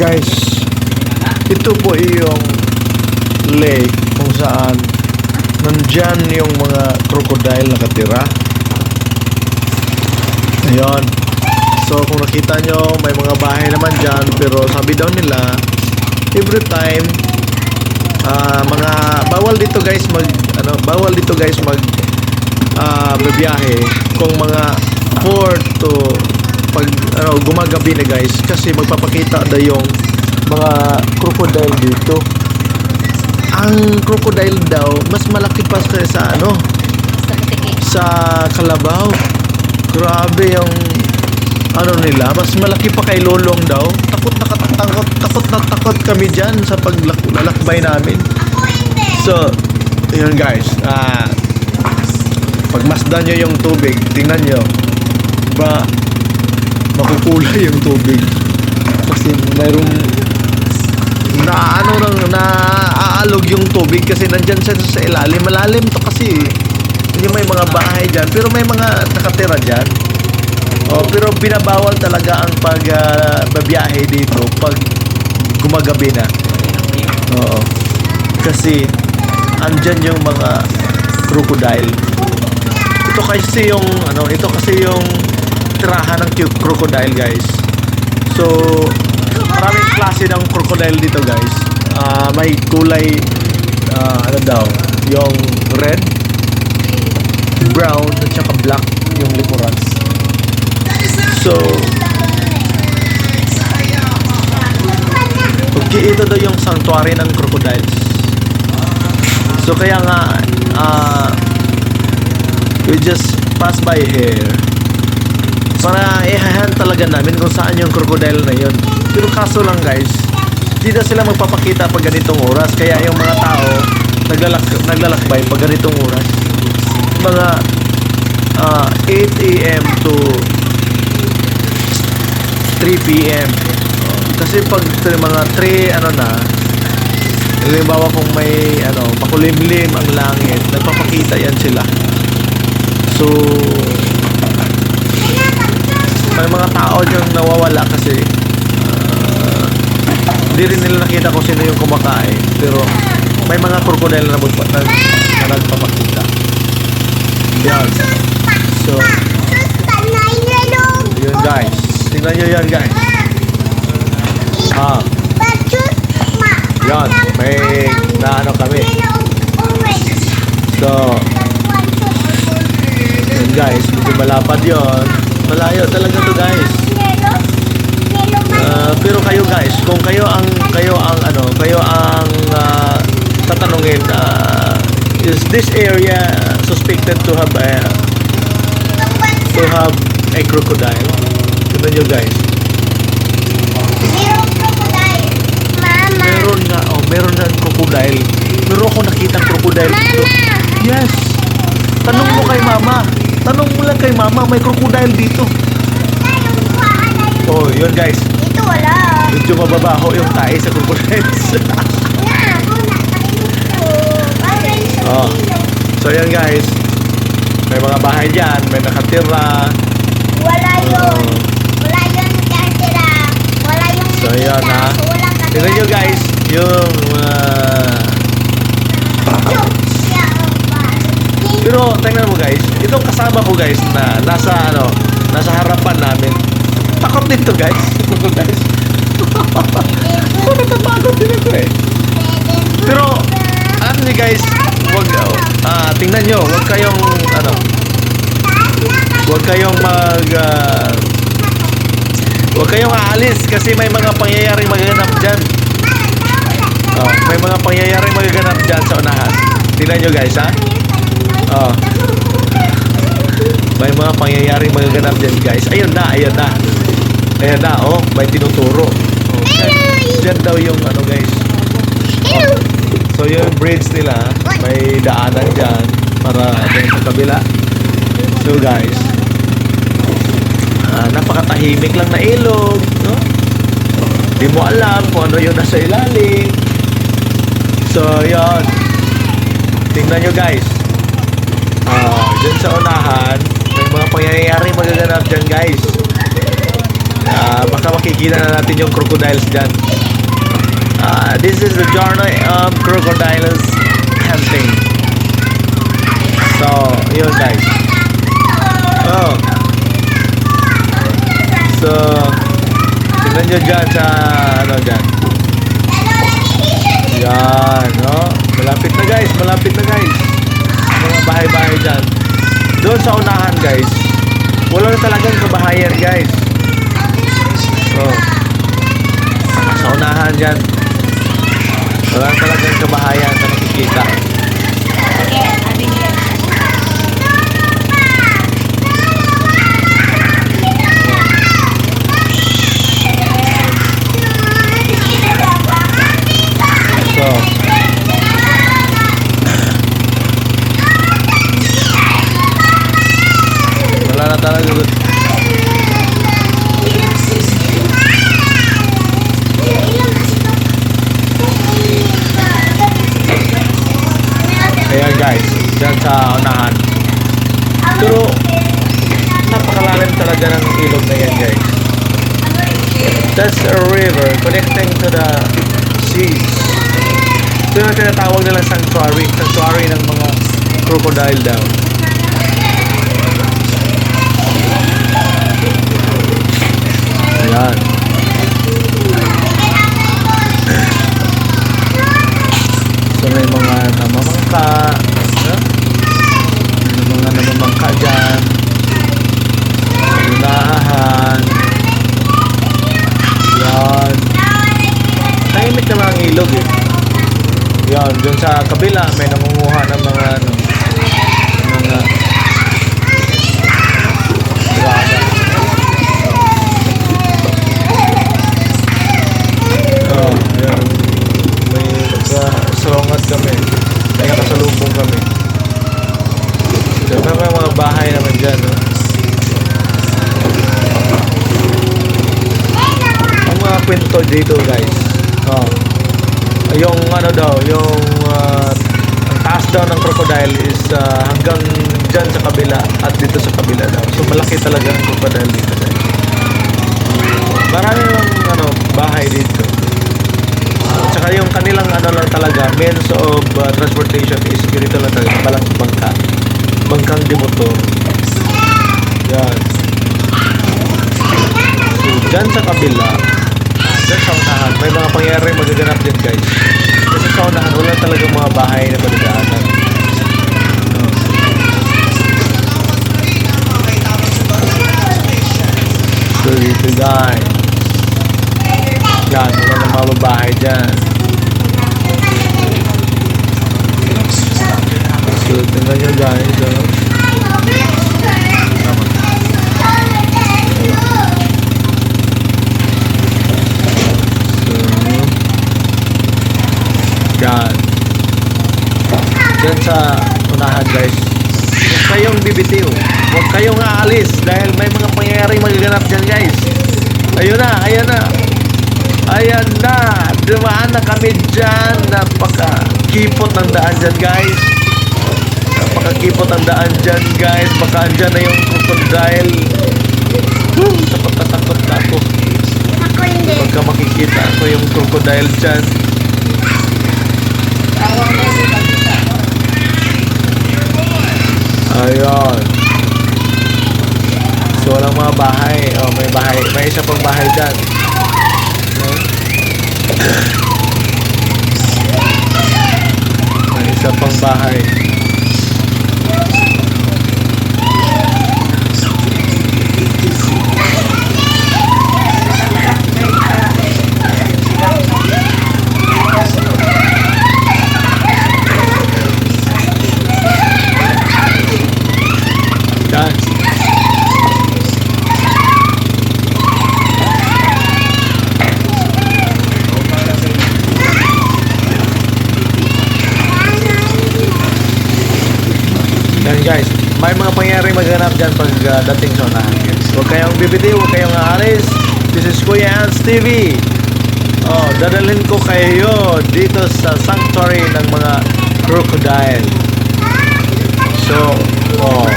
Guys, ito po yung lake kung saan nandyan yung mga crocodile nakatira. Ayan. So kung nakita nyo, may mga bahay naman dyan, pero sabi daw nila every time mga bawal dito guys mag bibiyahe kung mga 4 to pag gumagabi na guys, kasi magpapakita na yung mga crocodile dito. Ang crocodile daw mas malaki pa sa kalabaw. Grabe yung nila, mas malaki pa kay Lolong daw. Takot na takot kami dyan sa paglalakbay namin. So yun guys, pagmasdan nyo yung tubig, tingnan nyo ba makukulay yung tubig, kasi mayroong naaalog yung tubig kasi nandyan sa ilalim. Malalim to kasi yung may mga bahay dyan, pero may mga nakatira dyan. Pero binabawal talaga ang pagbabiyahe dito pag gumagabi na. Kasi andyan yung mga crocodile. Ito kasi yung tirahan ng crocodile guys. So maraming klase ng crocodile dito guys. May kulay yung red, brown at saka black yung likuran. So okay, ito daw yung sanctuary ng crocodiles. So kaya nga we just pass by here para ihahan talaga namin kung saan yung crocodile na yun. Pero kaso lang guys, hindi na sila magpapakita pag ganitong oras. Kaya yung mga tao naglalakbay pag ganitong oras, mga 8 AM to 3 PM. Kasi pag mga 3 halimbawa kung may makulimlim ang langit, nagpapakita yan sila. So may mga tao dyan nawawala kasi hindi rin nila nakita kung sino yung kumakain, pero may mga crocodile na nagpapakita. Yan. So yun guys, tingnan nyo yan guys. Yan, may kami. So yun guys, medyo malapad yun. Malayo talaga to guys. Pero kayo guys, kung kayo ang tatanungin, is this area suspected to have a crocodile? Tignan nyo guys. Meron nga crocodile. Pero ako nakita crocodile dito. Yes. Tanong mo kay mama. Tanong mo lang kay mama, may crocodile dito. Oh, yun guys. Ito wala. Medyo mababaho yung tae sa crocodiles. So yan guys, may mga bahay dyan, may nakatira. Wala yun nakatira. Wala yung So yan ha. Tignan nyo guys, yung pero tingnan mo guys, itong kasama ko guys na nasa harapan namin. Takot dito guys. Guys. Natatakot din ako eh. Pero niyo guys, tingnan nyo, huwag kayong aalis kasi may mga pangyayaring magaganap dyan. May mga pangyayaring magaganap dyan sa unahan. Tingnan nyo guys ha. May mga pangyayaring magaganap dyan guys. Ayun na, may tinuturo. Dyan daw yung guys. So yung bridge nila, may daanan dyan para sa kabila. So guys, napakatahimik lang na ilog, no? Di mo alam kung ano yung nasa ilalim. So yun, tingnan nyo guys. Dyan sa unahan, may mga pangyayari magaganap dyan guys. Baka makikita na natin yung crocodiles dyan. This is the journey of crocodiles hunting. So, yun guys. Oh. So, tignan nyo dyan sa, ano dyan. Yan, no? Malapit na guys, malapit na guys. Mga bahay-bahay dyan. Doon sa unahan guys, wala na talagang kabahayan guys. Oh. Sa unahan dyan, wala na talagang kabahayan na makikita. So, wala na talaga. Ayan guys, dyan sa unahan. Pero, napakalalim talaga ng ilog na yan guys. That's a river connecting to the seas. Ito yung tinatawag nilang sanctuary. Sanctuary ng mga crocodile daw. Ayan. So may mga namamangka. May mga namamangka dyan. Unahan. Yan. Tahimik naman ang ilog eh. Yan, dun sa kabila may nangunguha ng mga mga draga. Oh, yan. May nakasalungat kami. May nakasalubong kami. So, may mga bahay naman dyan, no? Ang mga kwento dito, guys. Oh. Yung ano daw, yung ang taas daw ng crocodile is hanggang dyan sa kabila at dito sa kabila daw. So malaki talaga ang crocodile dito, guys. Marami lang ano, bahay dito. Tsaka yung kanilang ano lang talaga, means of transportation is ganito lang talaga, palang bangka. Bangkang demotor. Yan. So dyan sa kabila, dyan sa unahan, may mga pangyayari magaganap din guys. Kasi sa unahan, wala talagang mga bahay na madadaanan. So dito guys. Yan, wala na mga bahay dyan. So tingnan nyo guys. Yan. Diyan sa unahan guys. Huwag kayong bibitiw. Huwag kayong aalis dahil may mga pangyayari magaganap dyan guys. Ayun na, ayan na. Ayan na. Dumaan na kami dyan. Napaka-kipot ng daan dyan guys. Napaka-kipot ng daan dyan guys. Baka andyan na yung crocodile. Takot na takot na ako. Ako hindi. Pagka makikita ko yung crocodile dyan. Ayun. So walang mga bahay. Oh, may bahay. May isa pang bahay dyan. May isa pang bahay. Yan. Yan guys, may mga pangyayari maghanap dyan pag dating sa unahan. Huwag kayong bibitiw, huwag kayong aalis. This is Kuya Hans TV. Oh, dadalhin ko kayo dito sa sanctuary ng mga crocodile. So, oh,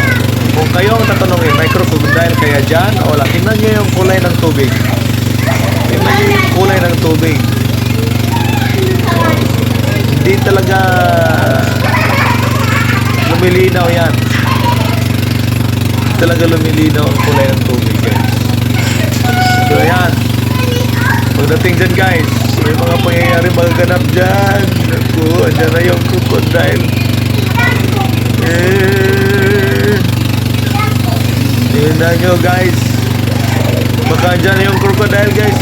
Kung kayo ang tatanungin, may crocodile kaya dyan o wala? Tingnan nyo yung kulay ng tubig. Tingnan nyo yung kulay ng tubig. Hindi talaga lumilinaw yan. Hindi talaga lumilinaw ang kulay ng tubig, guys. So, ayan. Pagdating dyan, guys, may mga pangyayari magaganap dyan. Naku, andyan na yung crocodile. Tingnan nyo, guys. Baka andyan na yung crocodile, guys.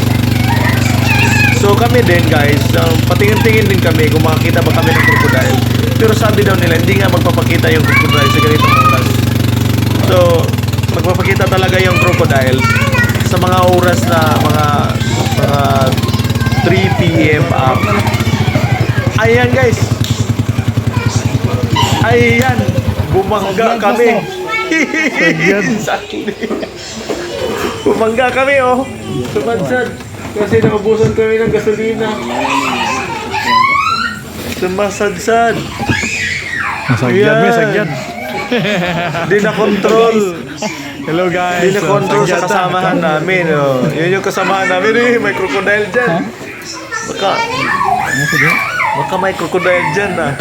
So kami din, guys, patingin-tingin din kami kung makakita ba kami ng crocodile. Pero sabi daw nila, hindi nga magpapakita yung crocodile sa ganitong oras. So, magpapakita talaga yung crocodile sa mga oras na mga 3 p.m. up. Ayan, guys. Ayan. Bumangga kami. Bumangga kami, oh. Sumadsad. Kasi naubusan kami ng gasolina. Sumasadsad. Masagyan, may sagyan. Di na control. Hello guys. Di na control sa kasamahan namin. Oh. Yun yung kasamahan namin. Eh, may crocodile dyan. Baka may crocodile dyan ah.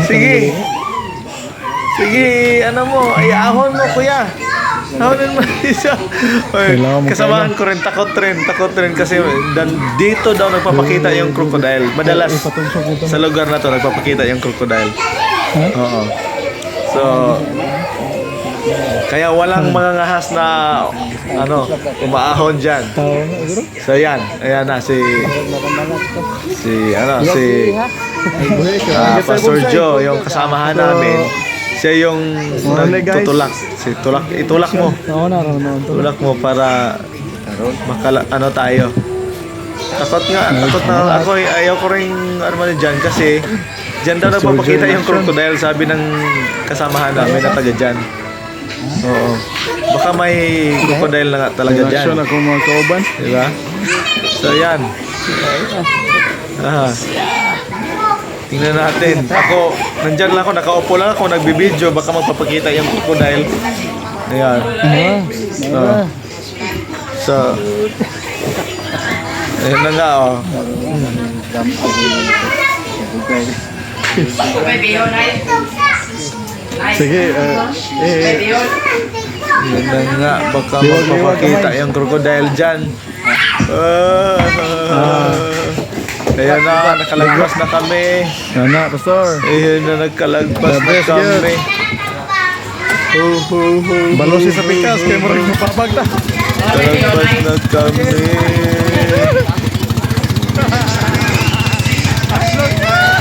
Sige. Sige, ano mo, ahon mo kuya. Ahonin mo isa. Oy, Kailangan mo kasamahan ko rin, takot rin kasi dito daw nagpapakita yung crocodile. Madalas sa lugar na to nagpapakita yung crocodile. Oo. So, kaya walang mga ngahas na umaahon dyan. So yan, ayan na si Pastor Joe, yung kasamahan namin. Siya yung nagtutulak. Itulak mo. Tulak mo para tayo. Takot na ako. Ayaw ko rin dyan kasi dyan daw nagpapakita yung crocodile, sabi ng kasamahan namin na taga dyan. Oo. Baka may crocodile na nga talaga dyan. Reaction ako mga kauban. Diba? So yan. Aha. Tingnan natin. Ako, nandyan lang ako, nakaupo lang ako, nagbibideo, baka magpapakita yung crocodile. Ayan. So, ayan na nga, oh. Sige, Ayan na nga, baka magpapakita yung crocodile dyan. Ayan na, nakalagpas na kami. Nana, pastor. Ayan na, nagkalagpas na kami. Balosi sa pikas, kayo mo rin mapapag na. Kalagpas na kami.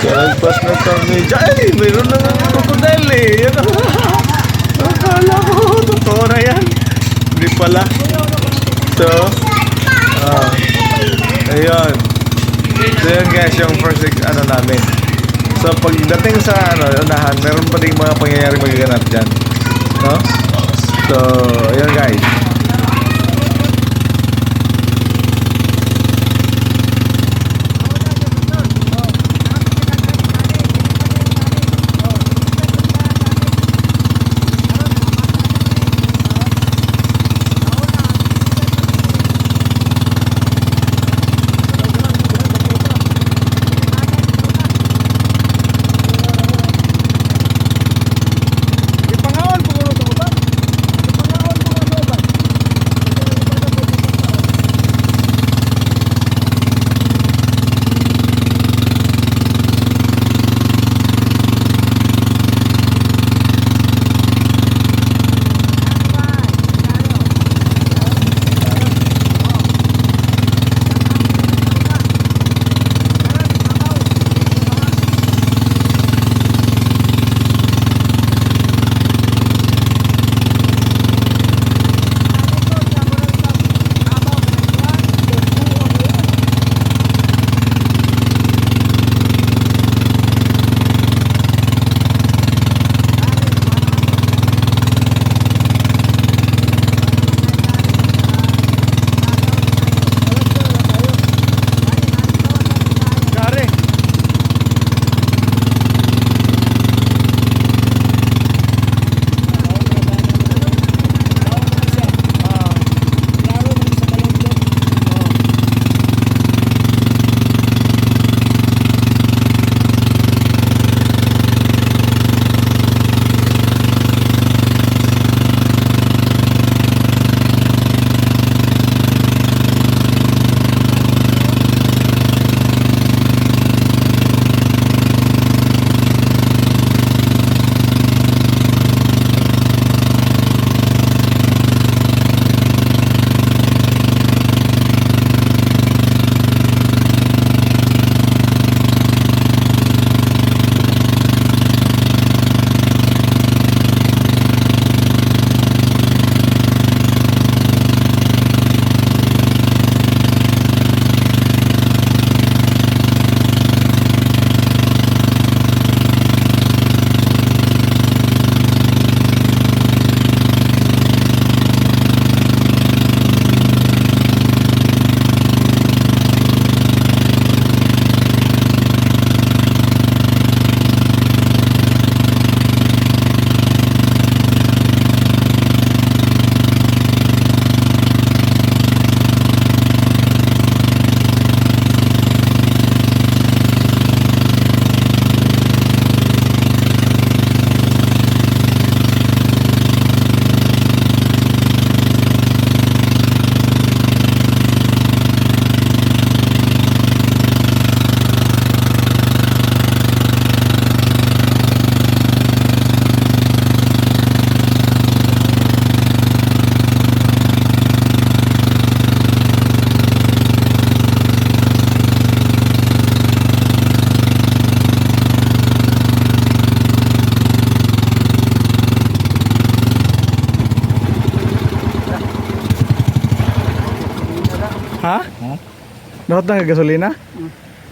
Kalagpas na kami. Ay, mayroon na nga crocodile eh. Yan ang akala ko. Totoo na yan. Hindi pala. So, ayun. So yun guys, yung first namin. So pagdating sa unahan, meron pa ding mga pangyayari magaganap dyan. No? So, ayun guys. Dapat na gasolina?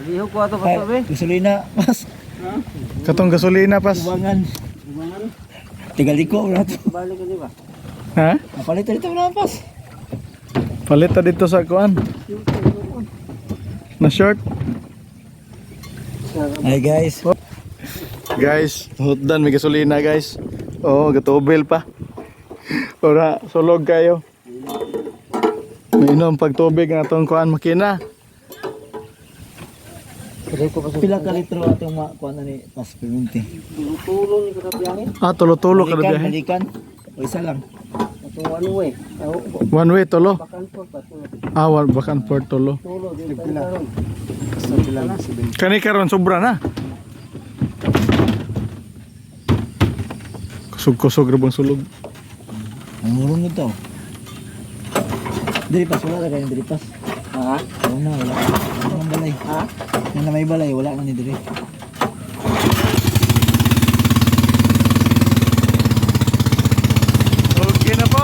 Liho ko ato pa be. Gasolina, pas. Katong gasolina pas. Buwangan. Tigaliko, wala to. Balik ka di ba? Ha? Napalit dito na pas. Palita dito sa kuan. Na short. Ay guys. Guys, hutdan may gasolina guys. Oo, gatubel pa. Ora, sulog kayo. Mainom pagtubig na itong kuan makina. Pila ka litro atong kuan ni pas perminti. Tulo ni kada biyahe. Ah, tulo-tulo kada biyahe. Balikan. O isa lang. Ato ano eh. One way, tulo. Bakan po pa tulo. Ah, bakan for tulo. Tulo din pa ron. Kani karon sobra na. Kusog-kusog ra bang sulog. Ang murong nito. Diri pas wala kayong diri pas. Ha? Wala na, wala. Wala nang balay. Ha? Yan na may balay, wala na ni diri. Okay na po.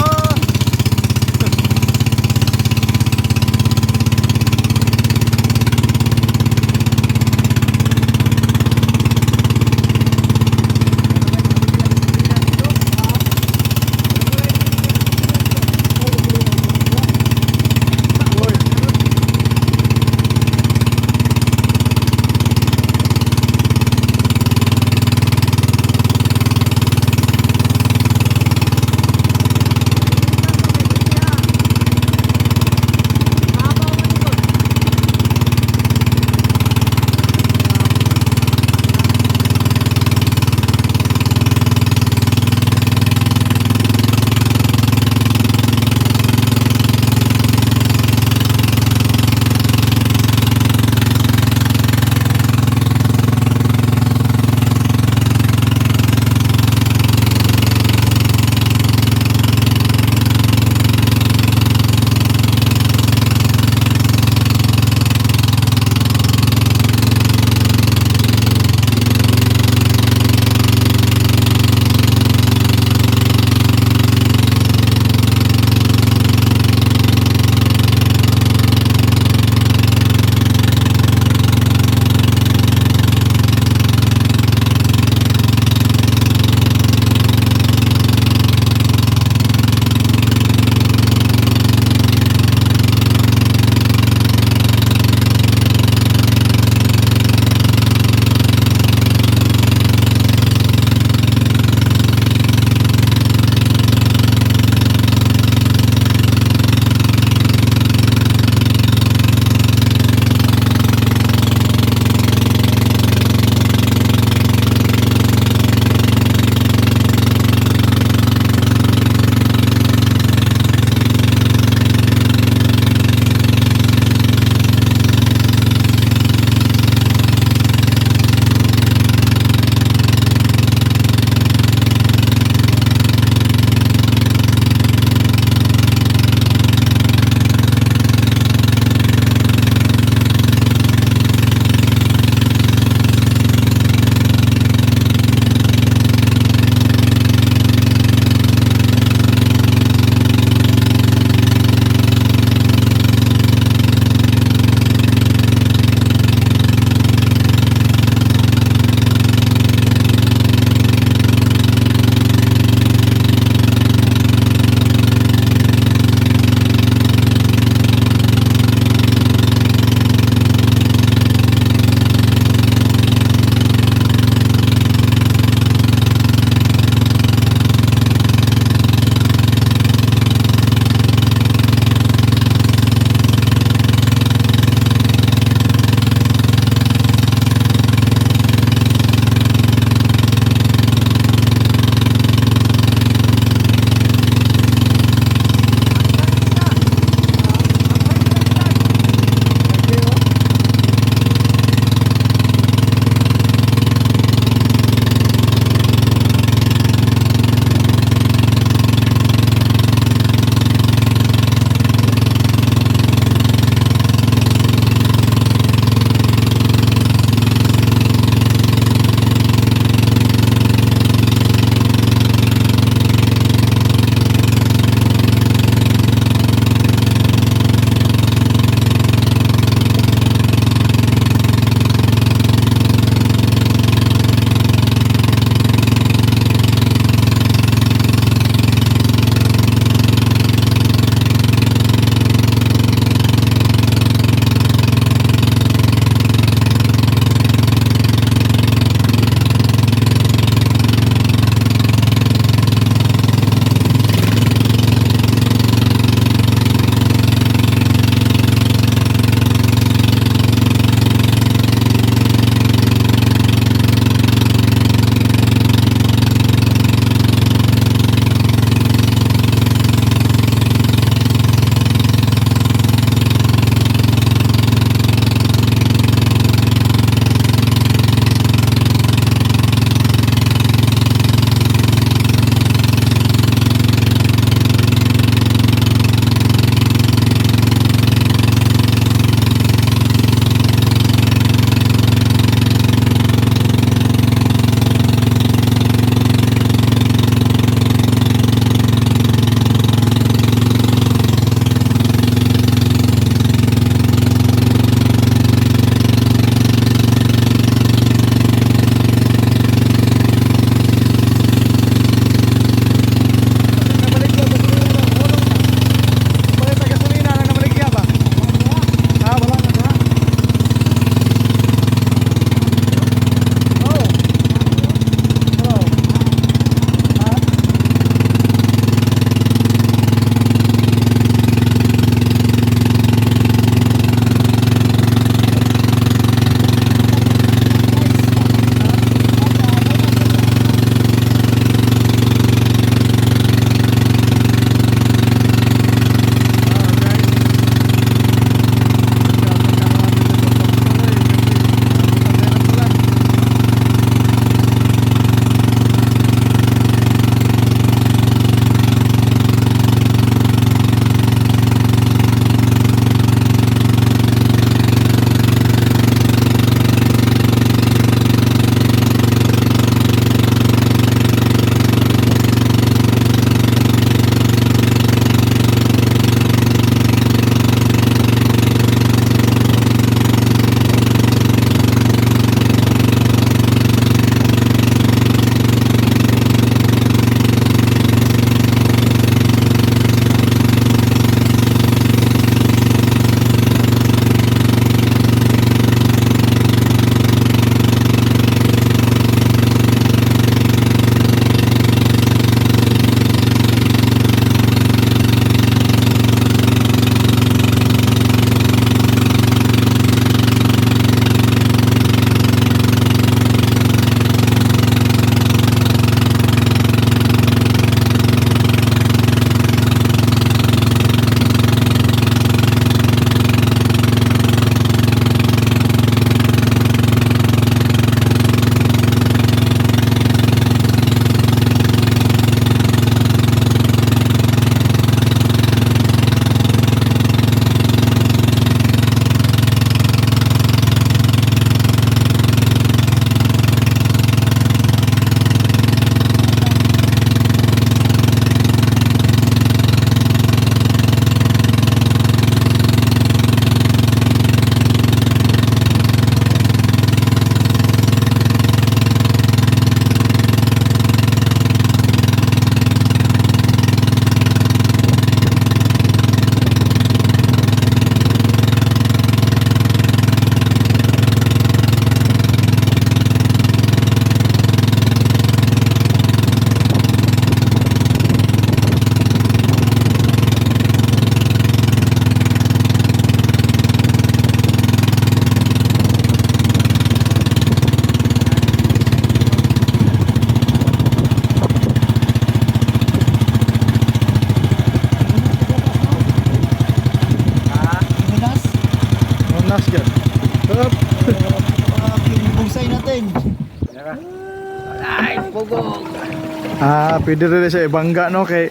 Pwede rin sa ibangga no kay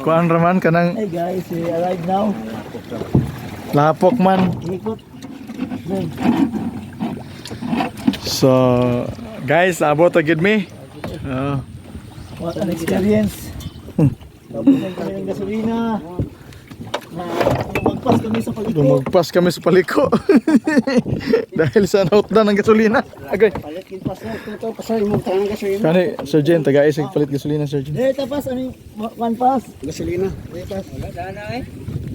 kuan raman kanang Hey guys, we arrived now. lapok man. Ikot. Then, So, guys, abot to gid me. Oh. what an experience. Tapos na kami ng gasolina. Na lumagpas kami sa paliko. Lumagpas kami sa paliko. Dahil sa nautdan ng gasolina. Agay. Palit kin pasal ito pasal mo tanang gasolina. Kani, Sergeant, taga-isig palit gasolina, Sergeant. Eh, tapas, ano yung one pass? Gasolina. Wala dana eh.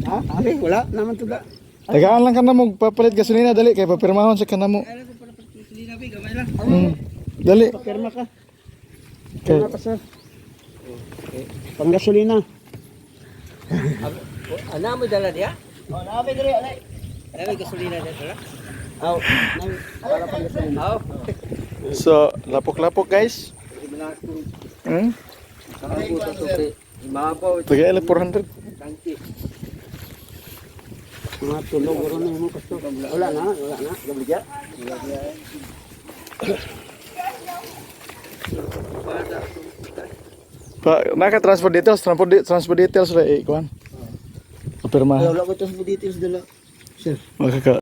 Ha? Ari wala naman to da. Tagaan lang ka na mo, papalit gasolina, dali, kay papirmahon sa kanamo. Dali. Pirma ka. Kay, Pirma pasal. Pang gasolina. Ana mo dala dia? Oh, namin diri, alay. Ana gasolina dia dala. Aw, para pang gasolina. Aw. so, lapok-lapok, guys. Hmm? Ako to to. Imabaw Taga-ila 400. tangki. Mga tulong ron na mo kasto. Wala na. Gabligya. Naka-transport details, transport details, kuan. Papirmahan. Wala ko to sa details dala. Sir. Makaka